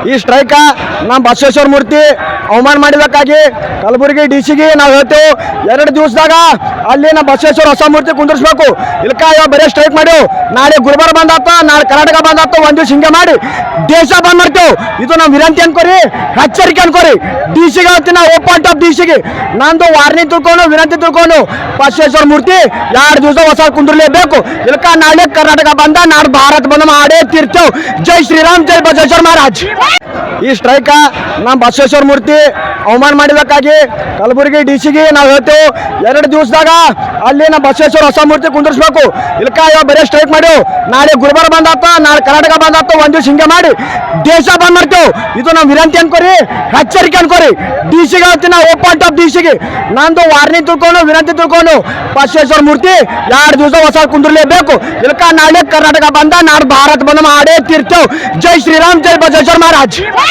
ಈ ಸ್ಟ್ರೈಕ್ ನಮ್ಮ ಬಸವೇಶ್ವರ ಮೂರ್ತಿ ಅವಮಾನ ಮಾಡಿದಕ್ಕಾಗಿ ಕಲಬುರಗಿ ಡಿಸಿಗೆ ನಾವು ಹೇಳ್ತೇವೆ 2 ದಿವಸದಾಗ ಅಲ್ಲಿ ನಮ್ಮ ಬಸವೇಶ್ವರ ಹೊಸ ಮೂರ್ತಿ ಕುಂದಿರ್ಸ್ಬೇಕು. ಇಲ್ಕ ಇವಾಗ ಬರೀ ಸ್ಟ್ರೈಕ್ ಮಾಡ್ಯವು, ನಾಳೆ ಗುಲ್ಬರ್ಗ ಬಂದ್ ಆತ, ನಾಳೆ ಕರ್ನಾಟಕ ಬಂದ್ ಆತ, ಒಂದು ದಿವಸ ಹಿಂಗೆ ಮಾಡಿ ದೇಶ ಬಂದ್ ಮಾಡ್ತೇವೆ. ಇದು ನಾವು ವಿನಂತಿ ಅನ್ಕೋರಿ, ಎಚ್ಚರಿಕೆ ಅನ್ಕೋರಿ. ಡಿಸಿಗೆ ಹೇಳ್ತೀನಿ ನಾವು ಓಪನ್ ಟಾಪ್ ಡಿಸಿಗೆ ನಂದು ವಾರ್ನಿಂಗ್ ತಿಳ್ಕೊಂಡು ವಿನಂತಿ ತಿಳ್ಕೊಂಡು ಬಸವೇಶ್ವರ ಮೂರ್ತಿ 2 ದಿವಸ ಹೊಸ ಕುಂದಿರ್ಲೇಬೇಕು. ಇಲ್ಕ ನಾಳೆ ಕರ್ನಾಟಕ ಬಂದ ನಾಳೆ ಭಾರತ ಬಂದ ಮಾಡೇ ತೀರ್ತೇವೆ. ಜೈ ಶ್ರೀರಾಮ್, ಜೈ ಬಸವೇಶ್ವರ ಮಹಾರಾಜ್. ಈ ಸ್ಟ್ರೈಕ್ ನಮ್ಮ ಬಸವೇಶ್ವರ ಮೂರ್ತಿ ಅವಮಾನ ಮಾಡಿದಕ್ಕಾಗಿ ಕಲಬುರಗಿ ಡಿಸಿಗೆ ನಾವು ಹೇಳ್ತೇವೆ 2 ದಿವಸದಾಗ ಅಲ್ಲಿ ನಮ್ಮ ಬಸವೇಶ್ವರ ಹೊಸ ಮೂರ್ತಿ ಕುಂದಿರ್ಸ್ಬೇಕು. ಇಲ್ಕ ಇವಾಗ ಬರೀ ಸ್ಟ್ರೈಕ್ ಮಾಡ್ಯವು, ನಾಳೆ ಗುಲ್ಬರ್ಗ ಬಂದ್ ಆತ, ನಾಳೆ ಕರ್ನಾಟಕ ಬಂದ್ ಆತ, ಒಂದು ದಿವಸ ಹಿಂಗೆ ಮಾಡಿ ದೇಶ ಬಂದ್ ಮಾಡ್ತೇವೆ. ಇದು ನಾವು ವಿನಂತಿ ಅನ್ಕೋರಿ, ಎಚ್ಚರಿಕೆ ಅನ್ಕೋರಿ. ಡಿಸಿಗೆ ಹೇಳ್ತೀನಿ ನಾವು ಓಪನ್ ಟಾಪ್ ಡಿಸಿಗೆ ನಂದು ವಾರ್ನಿಂಗ್ ತಿಳ್ಕೊಂಡು ವಿನಂತಿ ತಿಳ್ಕೊಂಡು ಬಸವೇಶ್ವರ ಮೂರ್ತಿ 2 ದಿವಸ ಹೊಸ ಕುಂದಿರ್ಲೇಬೇಕು. ಇಲ್ಕ ನಾಳೆ ಕರ್ನಾಟಕ ಬಂದ ನಾಳೆ ಭಾರತ ಬಂದ ಮಾಡೇ ತೀರ್ತೇವೆ. ಜೈ ಶ್ರೀರಾಮ್, ಜೈ ಬಸವೇಶ್ವರ ಮಹಾರಾಜ್.